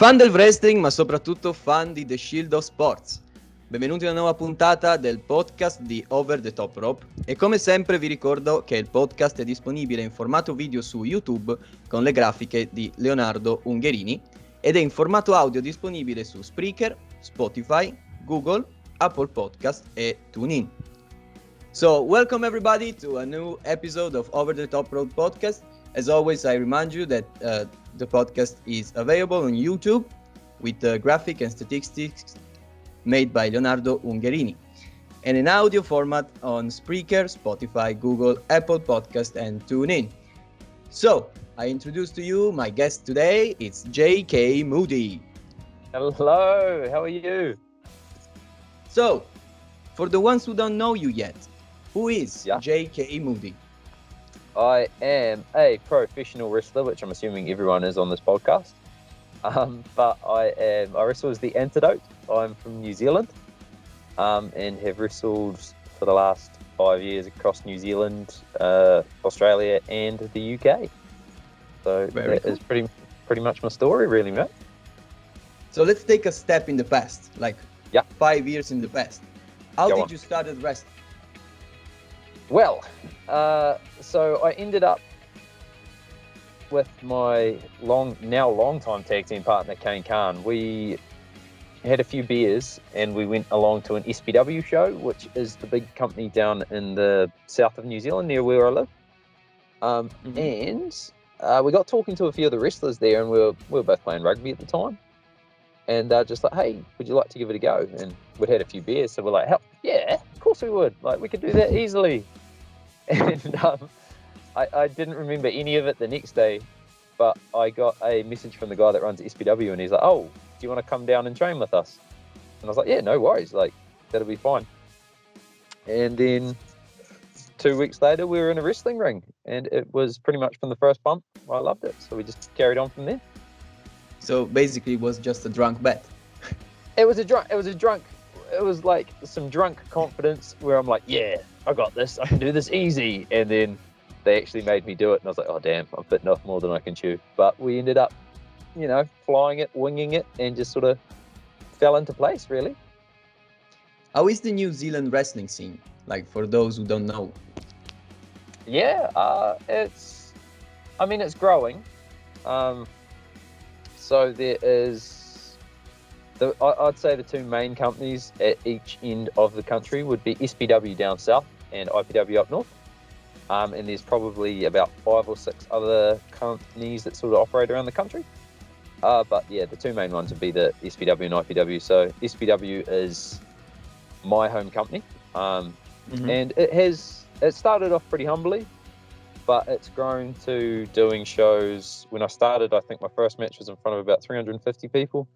Fan del wrestling, ma soprattutto fan di The Shield of Sports. Benvenuti a una nuova puntata del podcast di Over the Top Rope e come sempre vi ricordo che il podcast è disponibile in formato video su YouTube con le grafiche di Leonardo Ungherini ed è in formato audio disponibile su Spreaker, Spotify, Google, Apple Podcast e TuneIn. So, welcome everybody to a new episode of Over the Top Rope podcast. As always, I remind you that the podcast is available on YouTube with graphic and statistics made by Leonardo Ungherini, and in audio format on Spreaker, Spotify, Google, Apple Podcast, and TuneIn. So, I introduce to you my guest today. It's JK Moody. Hello, how are you? So, for the ones who don't know you yet, who is JK Moody? I am a professional wrestler, which I'm assuming everyone is on this podcast. But I wrestle as the Antidote. I'm from New Zealand, and have wrestled for the last 5 years across New Zealand, Australia, and the UK. So Very cool. Is pretty much my story, really, mate. So let's take a step in the past, like 5 years in the past. How did you start at wrestling? Well, so I ended up with my long-time tag team partner, Kane Khan. We had a few beers and we went along to an SPW show, which is the big company down in the south of New Zealand, near where I live. And we got talking to a few of the wrestlers there, and we were both playing rugby at the time. And they're just like, hey, would you like to give it a go? And we'd had a few beers, so we're like, hell, yeah, of course we would. Like, we could do that easily. And I didn't remember any of it the next day, but I got a message from the guy that runs SPW, and he's like, oh, do you want to come down and train with us? And I was like, yeah, no worries. Like, that'll be fine. And then 2 weeks later, we were in a wrestling ring, and it was pretty much from the first bump. I loved it. So we just carried on from there. So basically it was just a drunk bet. It was like some drunk confidence where I'm like, yeah, I got this. I can do this easy. And then they actually made me do it. And I was like, oh, damn, I'm bitten off more than I can chew. But we ended up, flying it, winging it, and just sort of fell into place, really. How is the New Zealand wrestling scene? Like, for those who don't know. Yeah, it's growing. So there is, I'd say the two main companies at each end of the country would be SPW down south and IPW up north. And there's probably about 5 or 6 other companies that sort of operate around the country. But yeah, the two main ones would be the SPW and IPW. So SPW is my home company. And it started off pretty humbly, but it's grown to doing shows. When I started, I think my first match was in front of about 350 people.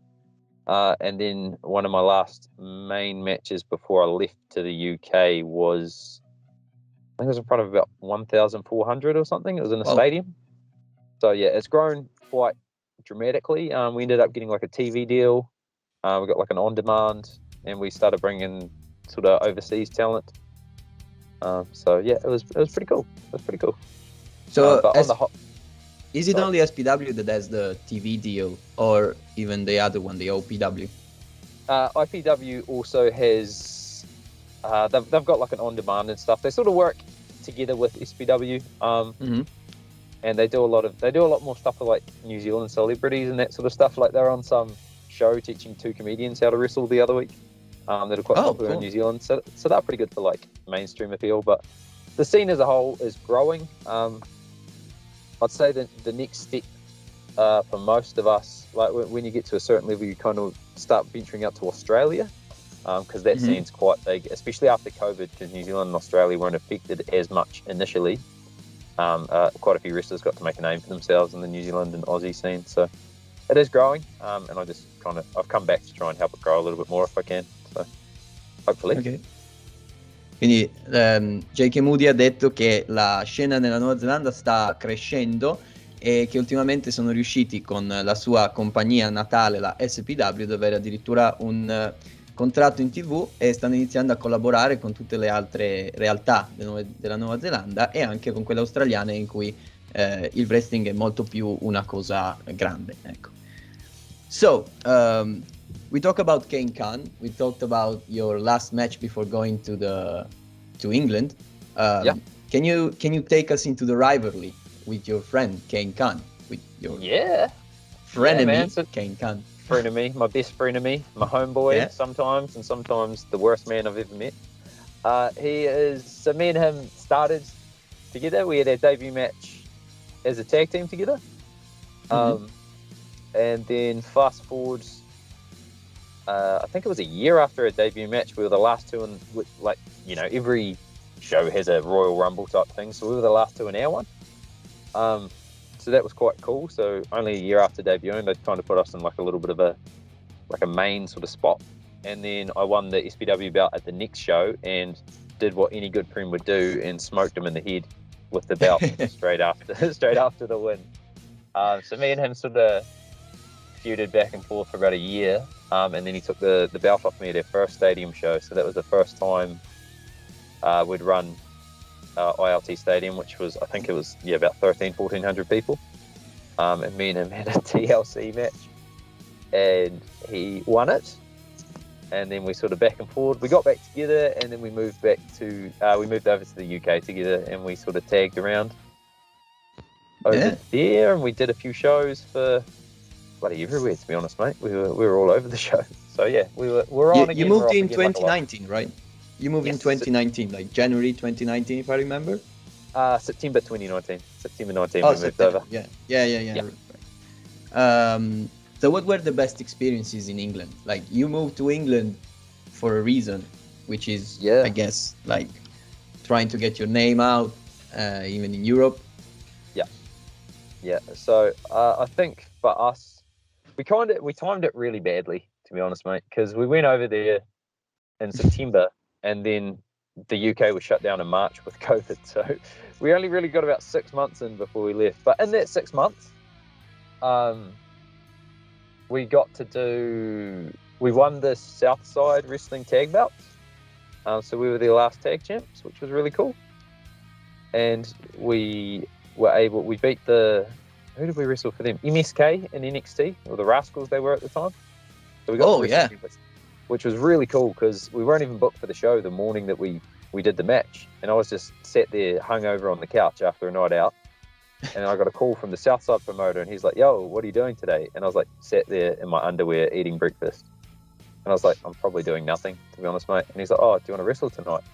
And then one of my last main matches before I left to the UK was, I think it was in front of about 1,400 or something. It was in a stadium. So yeah, it's grown quite dramatically. We ended up getting like a TV deal. We got like an on-demand, and we started bringing sort of overseas talent. So yeah, it was pretty cool. So is it only SPW that has the TV deal, or even the other one, the OPW? IPW also has, they've got like an on-demand and stuff. They sort of work together with SPW, and they do a lot more stuff for like New Zealand celebrities and that sort of stuff. Like they're on some show teaching 2 comedians how to wrestle the other week. That are quite popular in New Zealand. So they're pretty good for like mainstream appeal. But the scene as a whole is growing. I'd say that the next step for most of us, like when you get to a certain level, you kind of start venturing out to Australia, because that scene's quite big, especially after COVID, because New Zealand and Australia weren't affected as much initially. Quite a few wrestlers got to make a name for themselves in the New Zealand and Aussie scene. So it is growing, and I've come back to try and help it grow a little bit more if I can. So hopefully. Okay. Quindi JK Moody ha detto che la scena nella Nuova Zelanda sta crescendo e che ultimamente sono riusciti con la sua compagnia natale, la SPW, ad avere addirittura un contratto in TV e stanno iniziando a collaborare con tutte le altre realtà della Nuova Zelanda e anche con quelle australiane in cui il wrestling è molto più una cosa grande, ecco. So, we talked about Kane Khan. We talked about your last match before going to England. Can you take us into the rivalry with your friend Kane Khan, with your frenemy Kane Khan? Frenemy, my best frenemy, my homeboy sometimes, and sometimes the worst man I've ever met. So me and him started together. We had our debut match as a tag team together. And then fast forward, I think it was a year after our debut match, we were the last two in, like, you know, every show has a Royal Rumble type thing, so we were the last two in our one. So that was quite cool. So only a year after debuting, they kind of put us in like a little bit of a main sort of spot. And then I won the SPW belt at the next show and did what any good prem would do and smoked him in the head with the belt straight after the win. So me and him sort of feuded back and forth for about a year, and then he took the belt off me at our first stadium show. So that was the first time we'd run ILT Stadium, which was, I think it was about 1,400 people, and me and him had a TLC match, and he won it. And then we sort of back and forward. We got back together, and then we moved over to the UK together, and we sort of tagged around over there, and we did a few shows for bloody everywhere, to be honest, mate. We were all over the show. So yeah, we're on again. You moved in 2019, right? You moved in 2019, like January 2019, if I remember. September 2019. September 19 we moved over. Yeah. Right. So what were the best experiences in England? Like, you moved to England for a reason, which is, I guess, like trying to get your name out, even in Europe. Yeah. So I think for us, we timed it really badly, to be honest, mate, because we went over there in September, and then the UK was shut down in March with COVID. So we only really got about 6 months in before we left. But in that 6 months, we won the Southside Wrestling Tag Belts. So we were the last tag champs, which was really cool. And we beat who did we wrestle for them? MSK and NXT, or the Rascals they were at the time. So we got which was really cool, because we weren't even booked for the show the morning that we did the match. And I was just sat there hungover on the couch after a night out. And I got a call from the Southside promoter, and he's like, "Yo, what are you doing today?" And I was like, sat there in my underwear eating breakfast. And I was like, "I'm probably doing nothing, to be honest, mate." And he's like, "Oh, do you want to wrestle tonight?"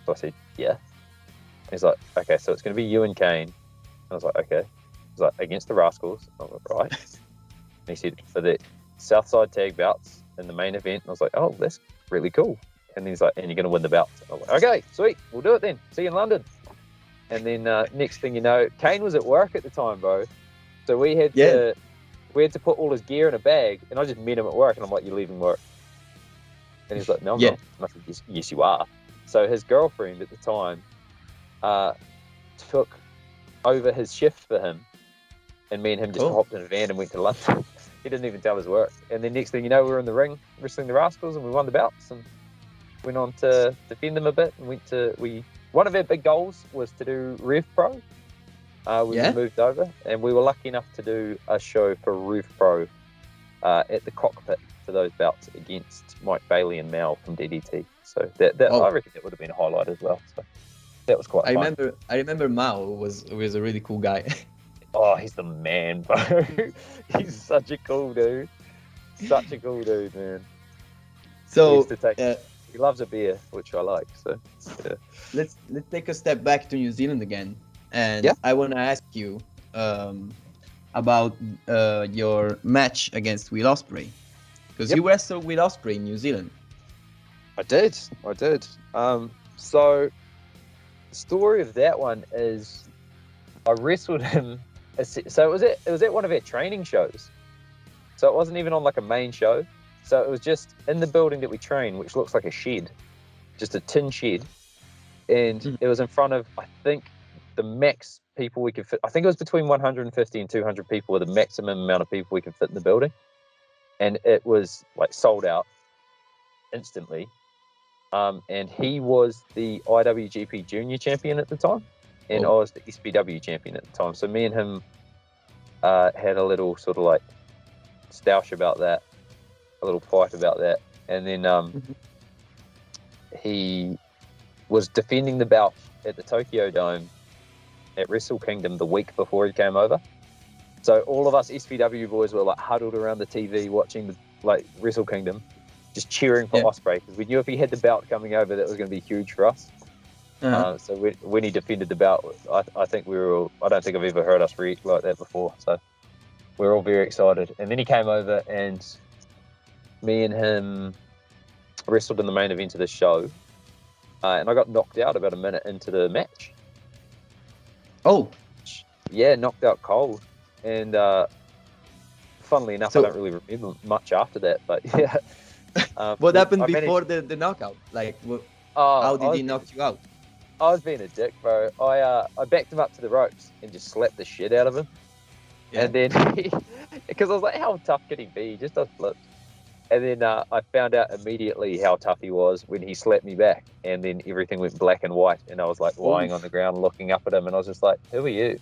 So I said, "Yeah." And he's like, "Okay, so it's going to be you and Kane." And I was like, "Okay." He's like, "Against the Rascals." I was like, "Right." And he said, "For the Southside tag belts in the main event." And I was like, "Oh, that's really cool." And then he's like, "And you're going to win the belts." I was like, "Okay, sweet. We'll do it then. See you in London." And then next thing you know, Kane was at work at the time, bro. So we had to put all his gear in a bag, and I just met him at work, and I'm like, "You're leaving work?" And he's like, "No, I'm not." And I said, yes, you are. So his girlfriend at the time took over his shift for him, and me and him just hopped in a van and went to London. He didn't even tell his work. And then next thing you know, we were in the ring wrestling the Rascals, and we won the belts and went on to defend them a bit, and one of our big goals was to do Rev Pro. We moved over, and we were lucky enough to do a show for Rev Pro at the cockpit for those belts against Mike Bailey and Mal from DDT. So I reckon that would have been a highlight as well. So that was quite fun. I remember Mal was a really cool guy. Oh, he's the man, bro. He's such a cool dude. Such a cool dude, man. So he loves a beer, which I like. So yeah. Let's take a step back to New Zealand again, and I want to ask you about your match against Will Ospreay, because you wrestled with Ospreay in New Zealand. I did. So the story of that one is I wrestled him. So it was at one of our training shows. So it wasn't even on like a main show. So it was just in the building that we train, which looks like a shed, just a tin shed. And it was in front of, I think, the max people we could fit. I think it was between 150 and 200 people were the maximum amount of people we could fit in the building. And it was like sold out instantly. And he was the IWGP Junior Champion at the time. And I was the SPW Champion at the time. So me and him had a little sort of like stoush about that, a little fight about that, and then he was defending the belt at the Tokyo Dome at Wrestle Kingdom the week before he came over. So all of us SPW boys were like huddled around the TV watching the Wrestle Kingdom, just cheering for Ospreay, because we knew if he had the belt coming over, that was going to be huge for us. So when he defended the belt, I think we were all, I don't think I've ever heard us react like that before. So we were all very excited. And then he came over, and me and him wrestled in the main event of the show. And I got knocked out about a minute into the match. Oh. Yeah, knocked out cold. And funnily enough, I don't really remember much after that. But yeah. What happened before the knockout? Like, how did he knock you out? I was being a dick, bro. I backed him up to the ropes and just slapped the shit out of him. Yeah. And then, because I was like, how tough could he be? He just does flips. And then I found out immediately how tough he was when he slapped me back. And then everything went black and white. And I was like lying on the ground looking up at him. And I was just like, who are you?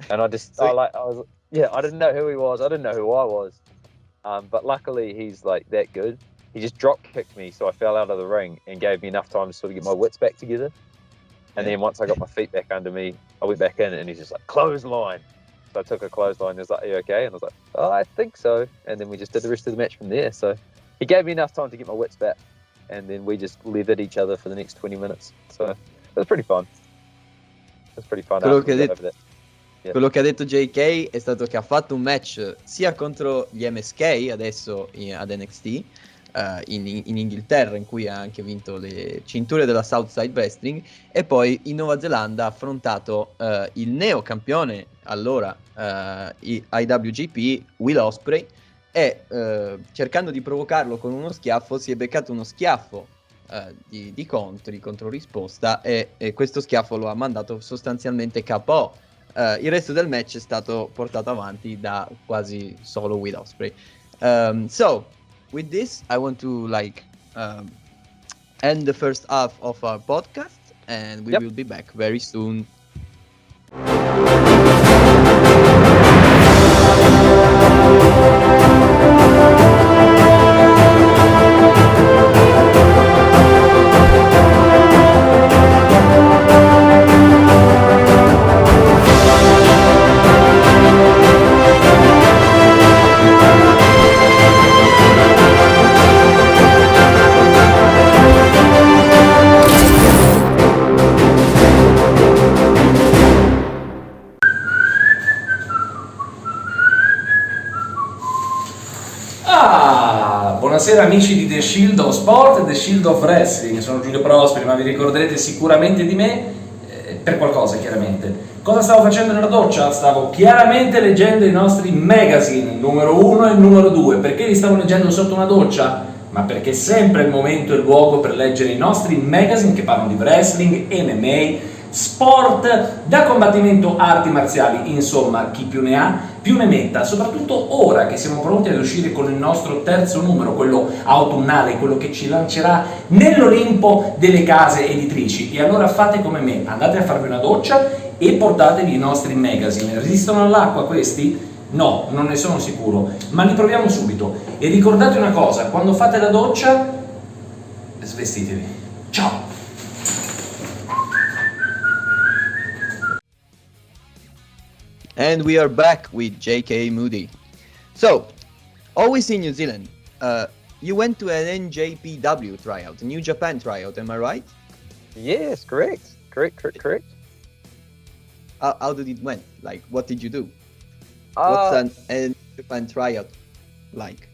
And I didn't know who he was. I didn't know who I was. But luckily he's like that good. He just drop kicked me, so I fell out of the ring and gave me enough time to sort of get my wits back together. And then once I got my feet back under me, I went back in, and he's just like, clothesline. So I took a clothesline, and he was like, are you okay? And I was like, oh, I think so. And then we just did the rest of the match from there. So he gave me enough time to get my wits back, and then we just leathered each other for the next 20 minutes. So it was pretty fun. It was pretty fun. Quello che ha detto JK è stato che ha fatto un match sia contro gli MSK adesso ad NXT in Inghilterra, in cui ha anche vinto le cinture della Southside Wrestling, e poi in Nuova Zelanda ha affrontato il neo campione allora IWGP Will Ospreay, e cercando di provocarlo con uno schiaffo si è beccato uno schiaffo di contro risposta, e questo schiaffo lo ha mandato sostanzialmente KO. Il resto del match è stato portato avanti da quasi solo Will Ospreay. So with this, I want to end the first half of our podcast, and we will be back very soon. Buonasera amici di The Shield of Sport e The Shield of Wrestling, sono Giulio Prosperi, ma vi ricorderete sicuramente di me per qualcosa, chiaramente. Cosa stavo facendo nella doccia? Stavo chiaramente leggendo i nostri magazine, il numero 1 e il numero 2. Perché li stavo leggendo sotto una doccia? Ma perché è sempre il momento e il luogo per leggere i nostri magazine che parlano di wrestling, MMA, sport, da combattimento, arti marziali, insomma, chi più ne ha più ne metta, soprattutto ora che siamo pronti ad uscire con il nostro terzo numero, quello autunnale, quello che ci lancerà nell'Olimpo delle case editrici. E allora fate come me, andate a farvi una doccia e portatevi i nostri magazine. Resistono all'acqua questi? No, non ne sono sicuro, ma li proviamo subito. E ricordate una cosa, quando fate la doccia, svestitevi. Ciao! And we are back with JK Moody. So, always in New Zealand, you went to an NJPW tryout, a New Japan tryout, am I right? Yes, correct. Correct. How did it went? Like, what did you do? What's an Japan tryout like?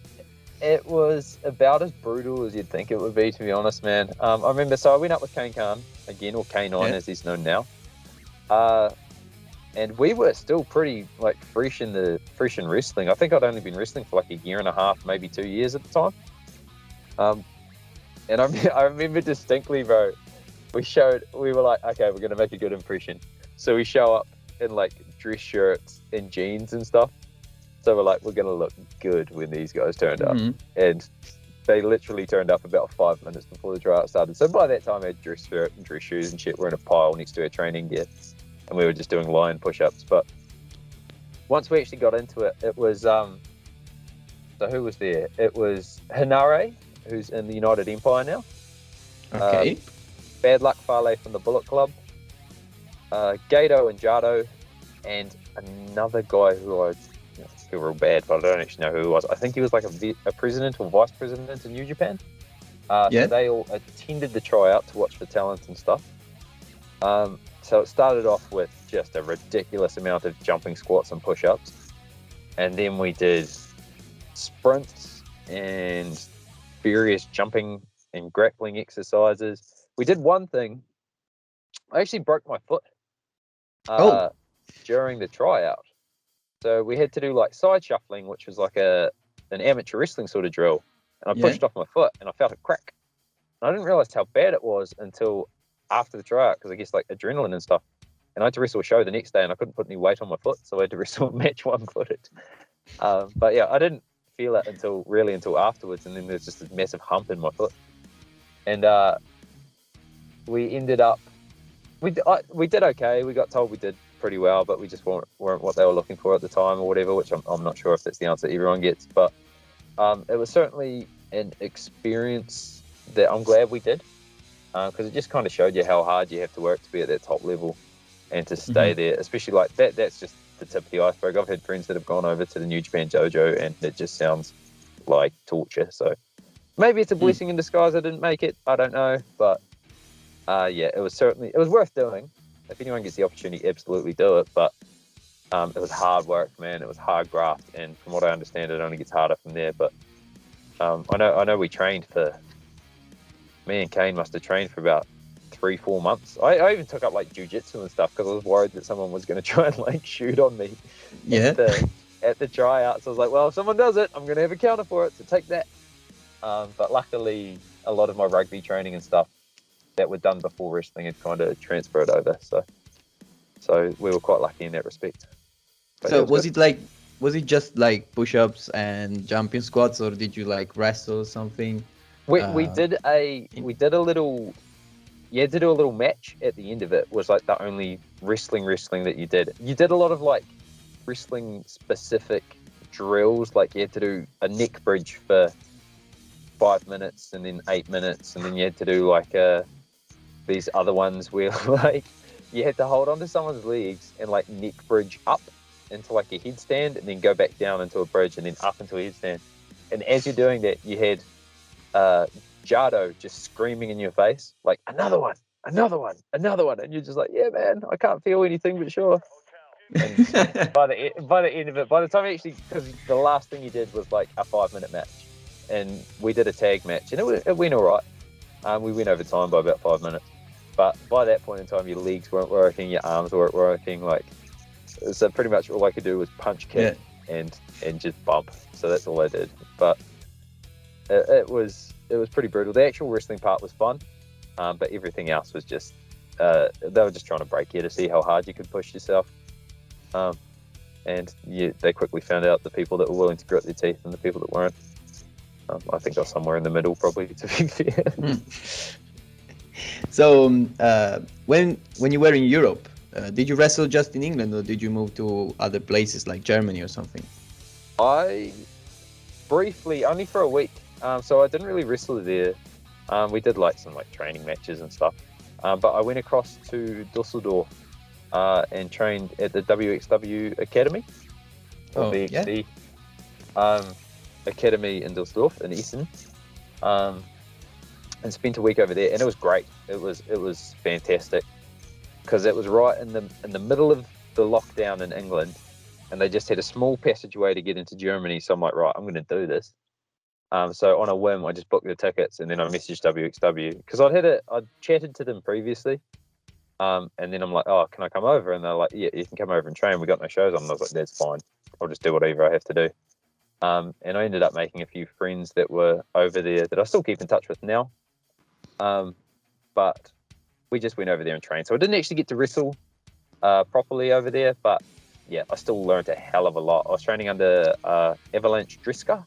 It was about as brutal as you'd think it would be, to be honest, man. I remember, so I went up with Kane Khan again, or K9 as he's known now. And we were still pretty fresh in wrestling. I think I'd only been wrestling for a year and a half, maybe 2 years at the time. And I remember distinctly, bro. We were like, okay, we're gonna make a good impression. So we show up in dress shirts and jeans and stuff. So we're like, we're gonna look good when these guys turned up. And they literally turned up about 5 minutes before the tryout started. So by that time, I had dress shirt and dress shoes and shit. We're in a pile next to our training gear. And we were just doing lion push-ups. But once we actually got into it, it was So who was there? It was Hinare, who's in the United Empire now. Okay. Bad Luck Fale from the Bullet Club. Gato and Jado, and another guy who I feel real bad, but I don't actually know who he was. I think he was like a president or vice president in New Japan. So they all attended the tryout to watch for talent and stuff. So it started off with just a ridiculous amount of jumping squats and push-ups. And then we did sprints and various jumping and grappling exercises. We did one thing. I actually broke my foot during the tryout. So we had to do like side shuffling, which was like an amateur wrestling sort of drill. And I pushed off my foot and I felt it crack. And I didn't realize how bad it was until after the tryout, because I guess like adrenaline and stuff. And I had to wrestle a show the next day and I couldn't put any weight on my foot. So I had to wrestle a match one-footed. But yeah, I didn't feel it until afterwards. And then there's just a massive hump in my foot. And we ended up, we did okay. We got told we did pretty well, but we just weren't what they were looking for at the time or whatever, which I'm not sure if that's the answer everyone gets. But it was certainly an experience that I'm glad we did, because it just kind of showed you how hard you have to work to be at that top level and to stay there, especially like that. That's just the tip of the iceberg. I've had friends that have gone over to the New Japan Dojo and it just sounds like torture. So maybe it's a blessing in disguise I didn't make it. I don't know. But yeah, it was worth doing. If anyone gets the opportunity, absolutely do it. But it was hard work, man. It was hard graft. And from what I understand, it only gets harder from there. But I know we trained me and Kane must have trained for about 3-4 months. I even took up like jiu-jitsu and stuff because I was worried that someone was going to try and like shoot on me at the tryouts. I was like, well, if someone does it, I'm going to have a counter for it, so take that. But luckily, a lot of my rugby training and stuff that were done before wrestling had kind of transferred over. So we were quite lucky in that respect. But so was it just like push-ups and jumping squats, or did you like wrestle or something? We did a little match at the end of it. Was like the only wrestling that you did. You did a lot of like wrestling specific drills, like you had to do a neck bridge for 5 minutes and then 8 minutes, and then you had to do like these other ones where like you had to hold onto someone's legs and like neck bridge up into like a headstand and then go back down into a bridge and then up into a headstand. And as you're doing that, you had Jado just screaming in your face, like another one, and you're just like, yeah, man, I can't feel anything but sure. And by the end of it, by the time actually, because the last thing he did was like a 5-minute match, and we did a tag match, and it went all right. We went over time by about 5 minutes, but by that point in time, your legs weren't working, your arms weren't working, like so pretty much all I could do was punch, kick, and just bump. So that's all I did, but. It was pretty brutal. The actual wrestling part was fun, but everything else was just they were just trying to break you to see how hard you could push yourself. And they quickly found out the people that were willing to grit their teeth and the people that weren't. I think I was somewhere in the middle, probably, to be fair. So when you were in Europe, did you wrestle just in England, or did you move to other places like Germany or something? I briefly, only for a week. So I didn't really wrestle there. We did like some like training matches and stuff. But I went across to Dusseldorf and trained at the WXW Academy. The XD Academy in Dusseldorf in Essen. And spent a week over there, and it was great. It was fantastic because it was right in the middle of the lockdown in England, and they just had a small passageway to get into Germany. So I'm like, right, I'm going to do this. So on a whim, I just booked the tickets, and then I messaged WXW because I'd chatted to them previously, and then I'm like, oh, can I come over? And they're like, yeah, you can come over and train. We got no shows on. And I was like, that's fine. I'll just do whatever I have to do. And I ended up making a few friends that were over there that I still keep in touch with now. But we just went over there and trained. So I didn't actually get to wrestle properly over there, but yeah, I still learned a hell of a lot. I was training under Avalanche Driska,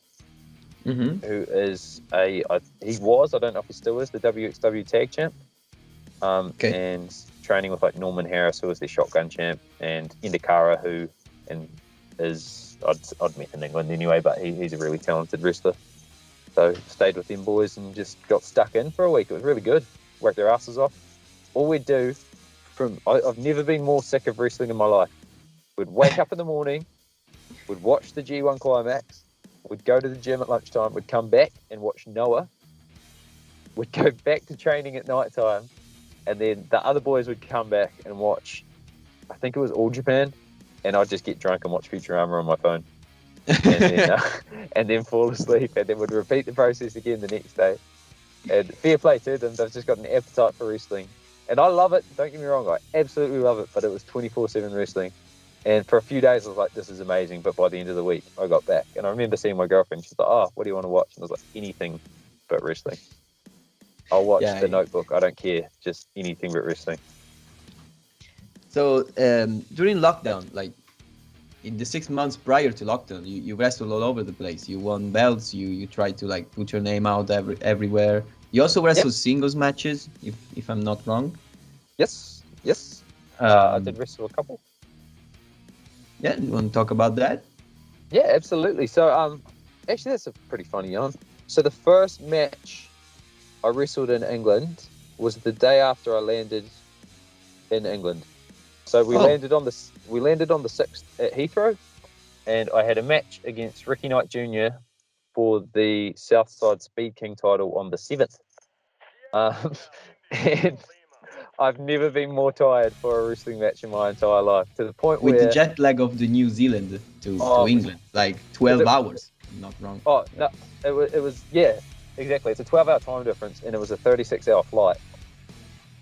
who is I don't know if he still is, the WXW tag champ. And training with like Norman Harris, who was the shotgun champ, and Indikara, and I'd met in England anyway, but he's a really talented wrestler. So stayed with them boys and just got stuck in for a week. It was really good. Worked their asses off. All we'd do I've never been more sick of wrestling in my life. We'd wake up in the morning, we'd watch the G1 Climax, we'd go to the gym at lunchtime, we'd come back and watch Noah, we'd go back to training at night time, and then the other boys would come back and watch, I think it was All Japan, and I'd just get drunk and watch Futurama on my phone. And then fall asleep, and then would repeat the process again the next day. And fair play to them, they've just got an appetite for wrestling. And I love it, don't get me wrong, I absolutely love it, but it was 24/7 wrestling. And for a few days I was like, this is amazing, but by the end of the week I got back. And I remember seeing my girlfriend, she's like, oh, what do you want to watch? And I was like, anything but wrestling. I'll watch The Notebook, I don't care, just anything but wrestling. So during lockdown, like in the 6 months prior to lockdown, you wrestled all over the place. You won belts, you tried to like put your name out everywhere. You also wrestled singles matches, if I'm not wrong. Yes. I did wrestle a couple. Yeah, you want to talk about that? Yeah, absolutely. So, actually, that's a pretty funny yarn. So the first match I wrestled in England was the day after I landed in England. So we landed on the 6th at Heathrow, and I had a match against Ricky Knight Jr. for the Southside Speed King title on the 7th. And I've never been more tired for a wrestling match in my entire life, to the point with where... the jet lag of the New Zealand to England, like 12 hours, I'm not wrong. Oh, no, it was, yeah, exactly. It's a 12-hour time difference, and it was a 36-hour flight.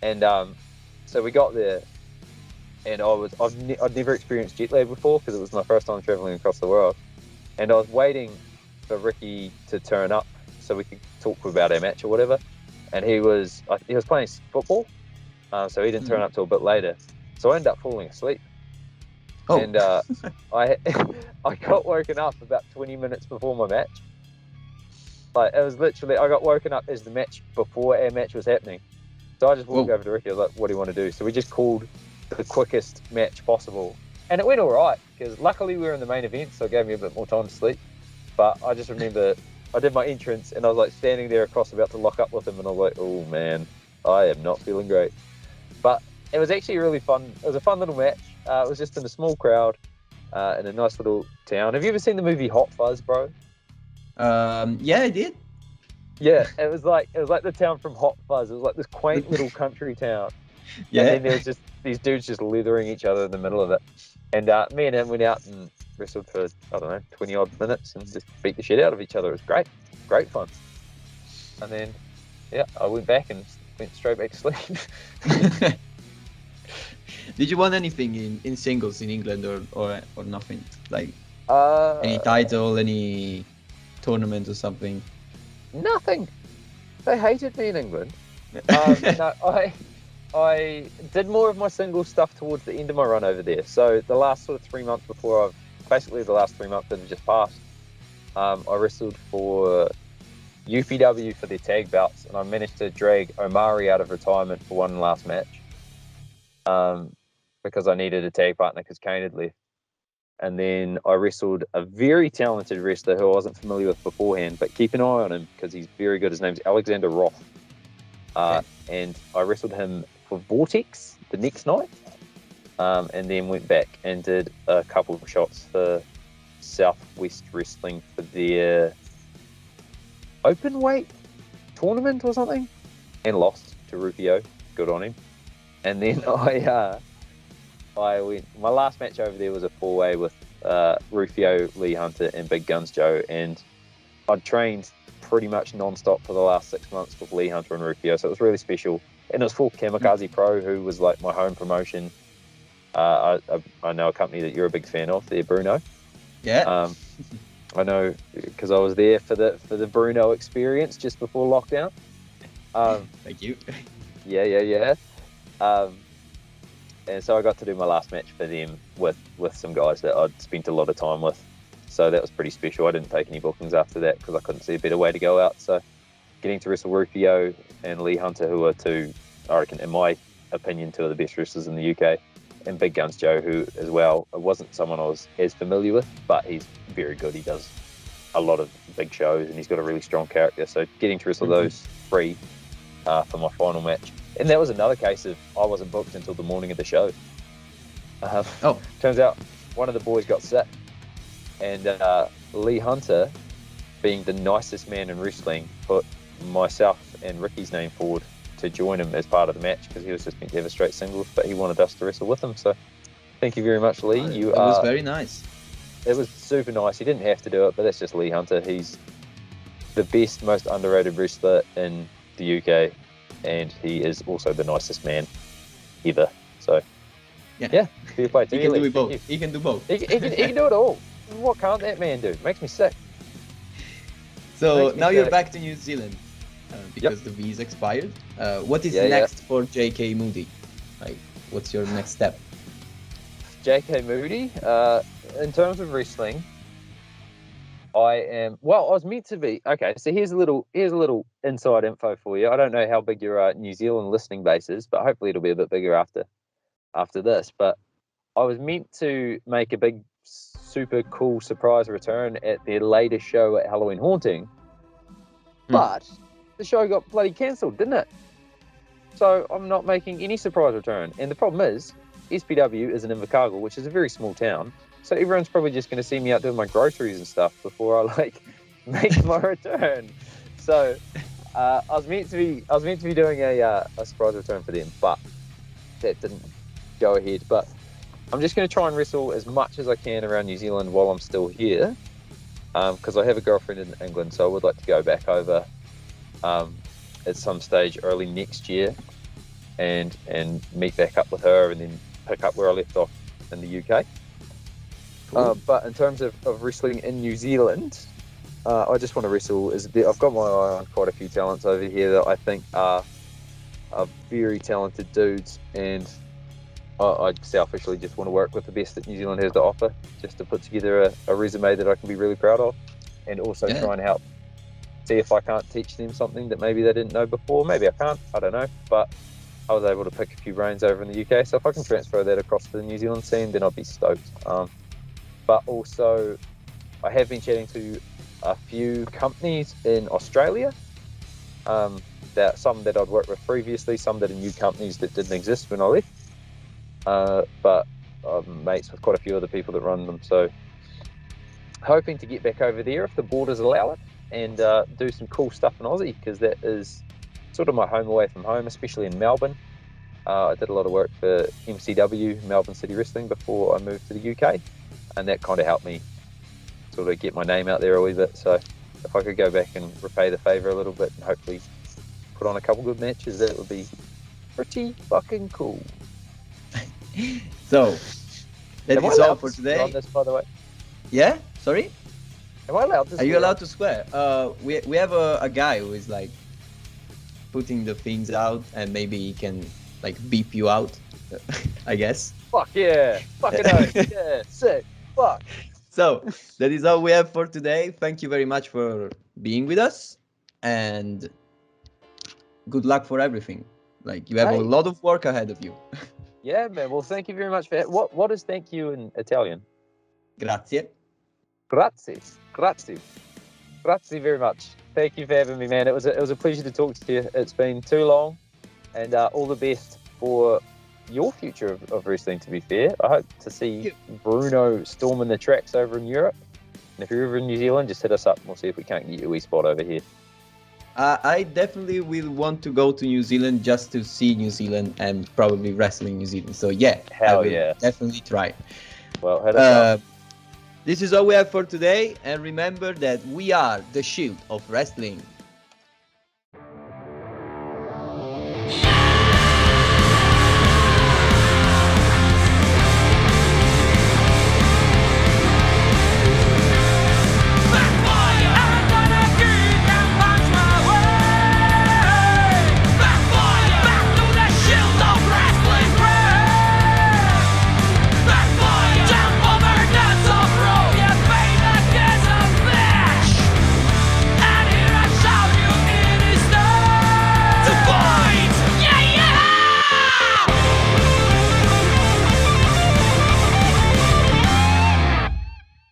And so we got there, and I'd never experienced jet lag before, because it was my first time traveling across the world. And I was waiting for Ricky to turn up so we could talk about our match or whatever. And he was playing football, so he didn't turn up till a bit later. So I ended up falling asleep. Oh. And I got woken up about 20 minutes before my match. Like, it was literally, I got woken up as the match before our match was happening. So I just walked over to Ricky. I was like, what do you want to do? So we just called the quickest match possible. And it went all right, because luckily we were in the main event, so it gave me a bit more time to sleep. But I just remember I did my entrance, and I was like standing there across about to lock up with him, and I was like, oh man, I am not feeling great. But it was actually really fun. It was a fun little match. It was just in a small crowd in a nice little town. Have you ever seen the movie Hot Fuzz, bro? Yeah, I did. Yeah, it was like the town from Hot Fuzz. It was like this quaint little country town. Yeah. And then there was just these dudes just leathering each other in the middle of it. And me and him went out and wrestled for, I don't know, 20 odd minutes and just beat the shit out of each other. It was great fun. And then, yeah, I went back and went straight back to sleep. Did you win anything in singles in England or nothing? Like any title, any tournament or something? Nothing. They hated me in England. No, I did more of my singles stuff towards the end of my run over there. So the last sort of 3 months the last 3 months that have just passed, I wrestled for UPW for their tag belts, and I managed to drag Omari out of retirement for one last match because I needed a tag partner because Kane had left. And then I wrestled a very talented wrestler who I wasn't familiar with beforehand, but keep an eye on him because he's very good. His name's Alexander Roth. And I wrestled him for Vortex the next night, and then went back and did a couple of shots for Southwest Wrestling for their open weight tournament or something, and lost to Rufio. Good on him. And then I went. My last match over there was a 4-way with Rufio, Lee Hunter, and Big Guns Joe, and I'd trained pretty much non-stop for the last 6 months with Lee Hunter and Rufio, so it was really special. And it was for Kamikaze Pro, who was like my home promotion. I know a company that you're a big fan of there, Bruno. Yeah. I know because I was there for the Bruno experience just before lockdown. Thank you. Yeah. And so I got to do my last match for them with some guys that I'd spent a lot of time with. So that was pretty special. I didn't take any bookings after that because I couldn't see a better way to go out. So getting to wrestle Rufio and Lee Hunter, who are two, I reckon, in my opinion, two of the best wrestlers in the UK, and Big Guns Joe, who as well wasn't someone I was as familiar with, but he's very good. He does a lot of big shows and he's got a really strong character. So getting to wrestle those three for my final match. And that was another case of I wasn't booked until the morning of the show. Turns out one of the boys got sick, and Lee Hunter, being the nicest man in wrestling, put myself and Ricky's name forward to join him as part of the match because he was just meant to have a straight singles, but he wanted us to wrestle with him. So thank you very much, Lee. It was very nice. It was super nice. He didn't have to do it, but that's just Lee Hunter. He's the best, most underrated wrestler in the UK, and he is also the nicest man ever. So yeah, fair play to he you, can Lee. do both. He can do both. He can do it all. What can't that man do? Makes me sick. So now you're back to New Zealand because the visa expired. What is next for JK Moody? Like, what's your next step? JK Moody, in terms of wrestling, I was meant to be. Okay, so here's a little inside info for you. I don't know how big your New Zealand listening base is, but hopefully it'll be a bit bigger after this. But I was meant to make a big, super cool surprise return at their latest show at Halloween Haunting, but the show got bloody cancelled, didn't it? So I'm not making any surprise return. And the problem is, SPW is in Invercargill, which is a very small town. So everyone's probably just going to see me out doing my groceries and stuff before I make my return. So I was meant to be doing a surprise return for them, but that didn't go ahead. But I'm just going to try and wrestle as much as I can around New Zealand while I'm still here, because I have a girlfriend in England, so I would like to go back over at some stage early next year and meet back up with her and then pick up where I left off in the UK. Cool. But in terms of wrestling in New Zealand, I just want to wrestle. I've got my eye on quite a few talents over here that I think are very talented dudes, and I selfishly just want to work with the best that New Zealand has to offer, just to put together a resume that I can be really proud of, and also try and help see if I can't teach them something that maybe they didn't know before. Maybe I can't, I don't know, but I was able to pick a few brains over in the UK, so if I can transfer that across to the New Zealand scene, then I'll be stoked. But also, I have been chatting to a few companies in Australia, some that I'd worked with previously, some that are new companies that didn't exist when I left, but I'm mates with quite a few other people that run them, so hoping to get back over there if the borders allow it, and do some cool stuff in Aussie, because that is sort of my home away from home, especially in Melbourne. I did a lot of work for MCW, Melbourne City Wrestling, before I moved to the UK, and that kind of helped me sort of get my name out there a wee bit. So if I could go back and repay the favour a little bit and hopefully put on a couple good matches, that would be pretty fucking cool. So that is all for today. On this, by the way. Yeah? Sorry? Am I allowed to swear? Are you allowed to swear? We have a guy who is like putting the things out, and maybe he can like beep you out, I guess. Fuck yeah! Fucking oath. Yeah, sick. Fuck. So that is all we have for today. Thank you very much for being with us, and good luck for everything. Like, you have a lot of work ahead of you. Yeah, man. Well, thank you very much for that. What is thank you in Italian? Grazie. Grazie. Grazie. Grazie very much. Thank you for having me, man. It was a pleasure to talk to you. It's been too long, and all the best for your future of wrestling, to be fair. I hope to see Bruno storming the tracks over in Europe. And if you're ever in New Zealand, just hit us up and we'll see if we can't get you a wee spot over here. I definitely will want to go to New Zealand just to see New Zealand and probably wrestle in New Zealand. So yeah, I will definitely try. Well, hit us up. This is all we have for today, and remember that we are the Shield of Wrestling.